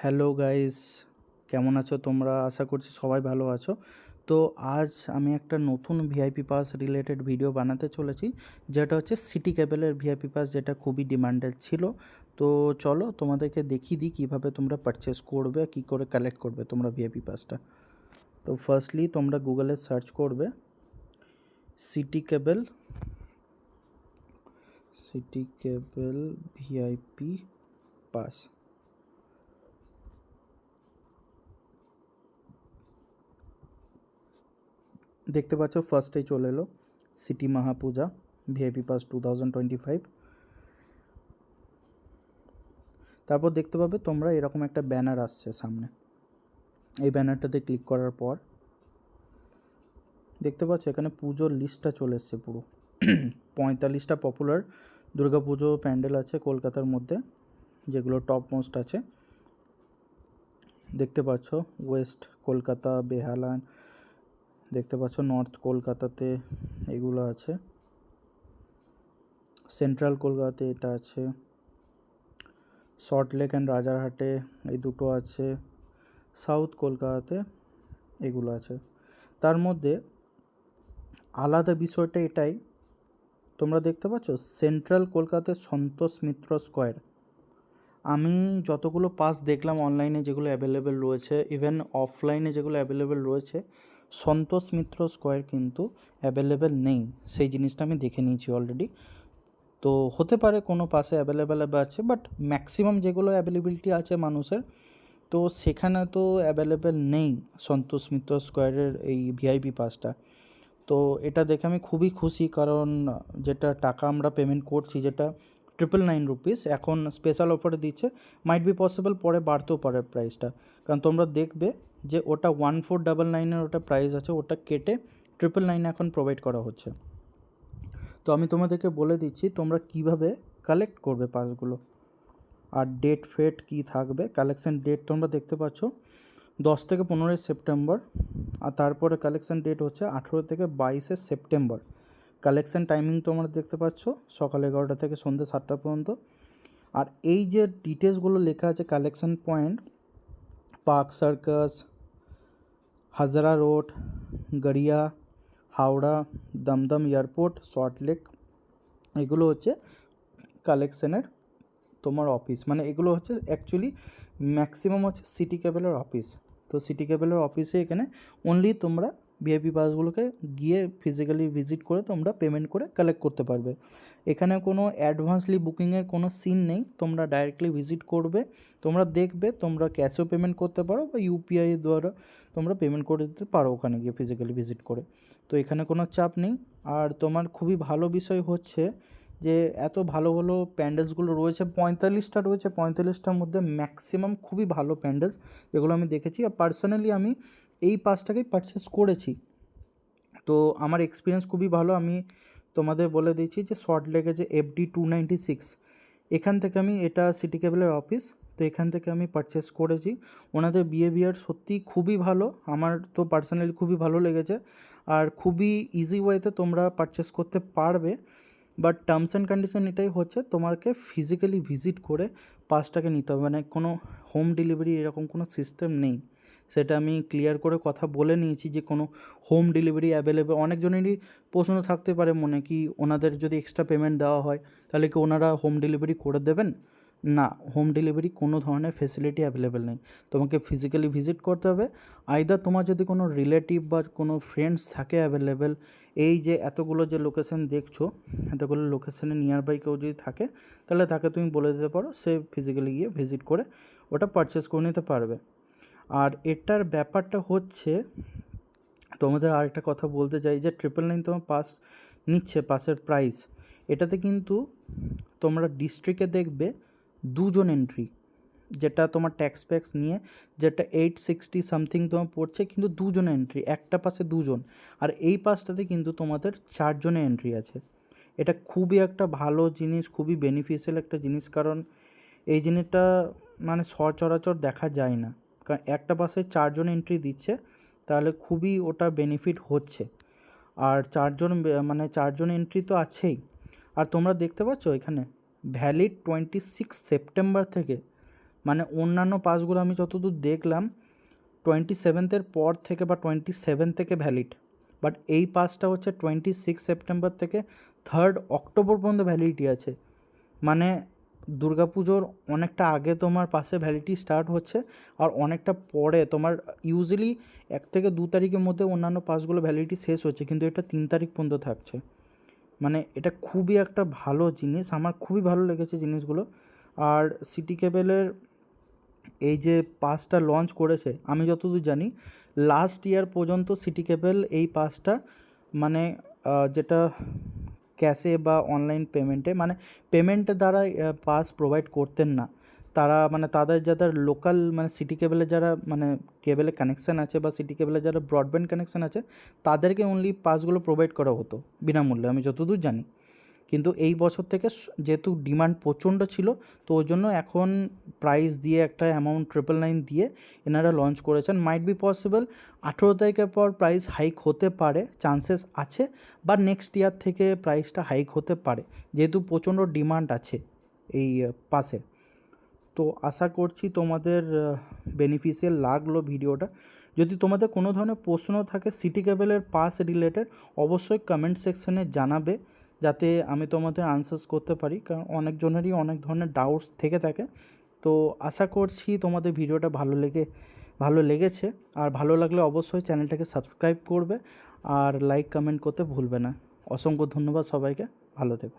Hello guys, কেমন আছো তোমরা? আশা করছি সবাই ভালো আছো। তো আজ আমি একটা নতুন ভিআইপি পাস রিলেটেড ভিডিও বানাতে চলেছি, যেটা হচ্ছে সিটি কেবলের ভিআইপি পাস, যেটা খুবই ডিমান্ডেড ছিল। তো চলো তোমাদেরকে দেখিয়ে দিই কীভাবে তোমরা পারচেস করবে, কী করে কালেক্ট করবে তোমরা ভিআইপি পাসটা। তো ফার্স্টলি তোমরা গুগলে সার্চ করবে সিটি কেবল ভিআইপি পাস। দেখতে পাচ্ছ ফার্স্টেই চলে এলো সিটি মহাপূজা ভিআইপি পাস 2025। তারপর দেখতে পাবে তোমরা এরকম একটা ব্যানার আসছে সামনে। এই ব্যানারটাতে ক্লিক করার পর দেখতে পাচ্ছ এখানে পুজোর লিস্টটা চলে এসছে পুরো 45টা পপুলার দুর্গাপুজো প্যান্ডেল আছে কলকাতার মধ্যে, যেগুলো টপ মোস্ট আছে। দেখতে পাচ্ছ ওয়েস্ট কলকাতা, বেহালা, দেখতে পাচ্ছ নর্থ কলকাতাতে এগুলো আছে, সেন্ট্রাল কলকাতাতে এটা আছে, সল্টলেক অ্যান্ড রাজারহাটে এই দুটো আছে, সাউথ কলকাতাতে এগুলো আছে। তার মধ্যে আলাদা বিষয়টা এটাই, তোমরা দেখতে পাচ্ছ সেন্ট্রাল কলকাতায় সন্তোষ মিত্র স্কোয়ার। আমি যতগুলো পাস দেখলাম অনলাইনে যেগুলো অ্যাভেলেবেল রয়েছে, ইভেন অফলাইনে যেগুলো অ্যাভেলেবেল রয়েছে, সন্তোষ মিত্র স্কোয়ার কিন্তু অ্যাভেলেবেল নেই। সেই জিনিসটা আমি দেখে নিয়েছি অলরেডি। তো হতে পারে কোনো পাসে অ্যাভেলেবেল আছে, বাট ম্যাক্সিমাম যেগুলো অ্যাভেলেবিলিটি আছে মানুষের, তো সেখানে তো অ্যাভেলেবেল নেই সন্তোষ মিত্র স্কোয়ারের এই ভিআইপি পাসটা। তো এটা দেখে আমি খুবই খুশি, কারণ যেটা টাকা আমরা পেমেন্ট করছি, যেটা 999 রুপিস, এখন স্পেশাল অফারে দিচ্ছে। মাইট বি পসিবল পরে বাড়তেও পারে প্রাইসটা, কারণ তোমরা দেখবে যে ওটা 1499-এর ওটা প্রাইস আছে, ওটা কেটে 999 এখন প্রোভাইড করা হচ্ছে। তো আমি তোমাদেরকে বলে দিচ্ছি তোমরা কিভাবে কালেক্ট করবে পাসগুলো, আর ডেট ফেট কী থাকবে। কালেকশন ডেট তোমরা দেখতে পাচ্ছ 10 থেকে 15 সেপ্টেম্বর, আর তারপরে কালেকশন ডেট হচ্ছে 18 থেকে 22 সেপ্টেম্বর। কালেকশন টাইমিং তোমরা দেখতে পাচ্ছ সকাল 11টা থেকে সন্ধ্যে 7টা পর্যন্ত। আর এই যে ডিটেলসগুলো লেখা আছে, collection point Park Circus, Hazra road, Garia, Howrah, Dum Dum airport, Salt Lake, এগুলো হচ্ছে কালেকশনের তোমার অফিস। মানে এগুলো হচ্ছে অ্যাকচুয়ালি ম্যাক্সিমাম হচ্ছে সিটি কেবলের অফিস। তো সিটি কেবলের অফিসে এখানে অনলি তোমরা ভিআইপি পাসগুলোকে গিয়ে ফিজিক্যালি ভিজিট করে তোমরা পেমেন্ট করে কালেক্ট করতে পারবে। এখানে কোনো অ্যাডভান্সলি বুকিংয়ের কোনো সিন নেই, তোমরা ডাইরেক্টলি ভিজিট করবে, তোমরা দেখবে, তোমরা ক্যাশেও পেমেন্ট করতে পারো বা ইউপিআই দ্বারা তোমরা পেমেন্ট করে দিতে পারো ওখানে গিয়ে ফিজিক্যালি ভিজিট করে। তো এখানে কোনো চাপ নেই। আর তোমার খুবই ভালো বিষয় হচ্ছে যে এত ভালো ভালো প্যান্ডেলসগুলো রয়েছে, 45টা রয়েছে, 45টার মধ্যে ম্যাক্সিমাম খুবই ভালো প্যান্ডেলস, যেগুলো আমি দেখেছি। আর পার্সোনালি আমি এই পাসটাকেই পারচেস করেছি, তো আমার এক্সপিরিয়েন্স খুবই ভালো। আমি তোমাদের বলে দিচ্ছি যে সল্টলেকে যে FD 296, এখান থেকে আমি, এটা সিটি কেবলের অফিস, তো এখান থেকে আমি পারচেস করেছি। ওনাদের বিহেভিয়ার সত্যি খুবই ভালো, আমার তো পার্সোনালি খুবই ভালো লেগেছে। আর খুবই ইজি ওয়েতে তোমরা পারচেস করতে পারবে, বাট টার্মস অ্যান্ড কন্ডিশন এটাই হচ্ছে তোমাকে ফিজিক্যালি ভিজিট করে পাসটাকে নিতে হবে। মানে কোনো হোম ডেলিভারি এরকম কোনো সিস্টেম নেই, সেটা আমি ক্লিয়ার করে কথা বলে নিয়েছি যে কোনো হোম ডেলিভারি অ্যাভেলেবেল। অনেকজনেরই প্রশ্ন থাকতে পারে মনে, কি ওনাদের যদি এক্সট্রা পেমেন্ট দেওয়া হয় তাহলে কি ওনারা হোম ডেলিভারি করে দেবেন? না, হোম ডেলিভারি কোনো ধরনের ফেসিলিটি অ্যাভেলেবেল নেই, তোমাকে ফিজিক্যালি ভিজিট করতে হবে। আইদার তোমার যদি কোনো রিলেটিভ বা কোনো ফ্রেন্ডস থাকে অ্যাভেলেবেল, এই যে এতগুলো যে লোকেশন দেখছো, এতগুলো লোকেশনে নিয়ার বাই কেউ যদি থাকে, তাহলে তাকে তুমি বলে দিতে পারো, সে ফিজিক্যালি গিয়ে ভিজিট করে ওটা পারচেস করে নিতে পারবে। আর এটার ব্যাপারটা হচ্ছে, তোমাদের আরেকটা কথা বলতে চাই, যে 999 তোমার পাস নিচ্ছে, পাসের প্রাইস, এটাতে কিন্তু তোমরা ডিস্ট্রিক্টে দেখবে 2জন এন্ট্রি, যেটা তোমার ট্যাক্স ফ্যাক্স নিয়ে যেটা 860 সামথিং তোমার পড়ছে, কিন্তু 2জন এন্ট্রি, একটা পাসে 2জন। আর এই পাসটাতে কিন্তু তোমাদের 4জনের এন্ট্রি আছে। এটা খুবই একটা ভালো জিনিস, খুবই বেনিফিশিয়াল একটা জিনিস, কারণ এই জিনিসটা মানে সচরাচর দেখা যায় না। কারণ একটা পাসে 4জন এন্ট্রি দিচ্ছে, তাহলে খুবই ওটা বেনিফিট হচ্ছে। আর 4জন মানে 4জন এন্ট্রি তো আছেই। আর তোমরা দেখতে পাচ্ছ এখানে ভ্যালিড 26 সেপ্টেম্বর থেকে মানে অন্যান্য পাসগুলো আমি যতদূর দেখলাম 27 পর থেকে বা 27 থেকে ভ্যালিড, বাট এই পাসটা হচ্ছে 26 সেপ্টেম্বর থেকে 3 অক্টোবর পর্যন্ত ভ্যালিডিটি আছে। মানে দুর্গাপুজোর অনেকটা আগে তোমার পাসে ভ্যালিডিটি স্টার্ট হচ্ছে, আর অনেকটা পরে তোমার ইউজুয়ালি 1 থেকে 2 তারিখের মধ্যে অন্যান্য পাসগুলো ভ্যালিডিটি শেষ হচ্ছে, কিন্তু এটা 3 তারিখ পর্যন্ত থাকছে। মানে এটা খুবই একটা ভালো জিনিস, আমার খুবই ভালো লেগেছে জিনিসগুলো। আর সিটি কেবেলের এই যে পাসটা লঞ্চ করেছে, আমি যতদূর জানি লাস্ট ইয়ার পর্যন্ত সিটি কেবল এই পাসটা মানে যেটা ক্যাশে বা অনলাইন পেমেন্টে, মানে পেমেন্টের দ্বারা পাস প্রোভাইড করতেন না তারা। মানে তাদের যাদের লোকাল মানে সিটি কেবলে যারা মানে কেবলে কানেকশান আছে বা সিটি কেবলে যারা ব্রডব্যান্ড কানেকশান আছে, তাদেরকে অনলি পাসগুলো প্রোভাইড করা হতো বিনামূল্যে, আমি যতদূর জানি। কিন্তু এই বছর থেকে যেহেতু ডিমান্ড প্রচণ্ড ছিল, তো ওই জন্য এখন প্রাইস দিয়ে একটা অ্যামাউন্ট 999 দিয়ে এনারা লঞ্চ করেছেন। মাইট বি পসিবল 18 তারিখের পর প্রাইস হাইক হতে পারে, চান্সেস আছে, বা নেক্সট ইয়ার থেকে প্রাইসটা হাইক হতে পারে, যেহেতু প্রচণ্ড ডিমান্ড আছে এই পাসে। তো আশা করছি তোমাদের বেনিফিশিয়াল লাগলো ভিডিওটা। যদি তোমাদের কোনো ধরনের প্রশ্ন থাকে সিটি কেবলের পাস রিলেটেড, অবশ্যই কমেন্ট সেকশানে জানাবে, যাতে আমি তোমাদের আনসার্স করতে পারি, কারণ অনেকজনেরই অনেক ধরনের ডাউটস থেকে থাকে। তো আশা করছি তোমাদের ভিডিওটা ভালো লেগেছে, আর ভালো লাগলে অবশ্যই চ্যানেলটাকে সাবস্ক্রাইব করবে আর লাইক কমেন্ট করতে ভুলবে না। অসংখ্য ধন্যবাদ সবাইকে, ভালো থেকো।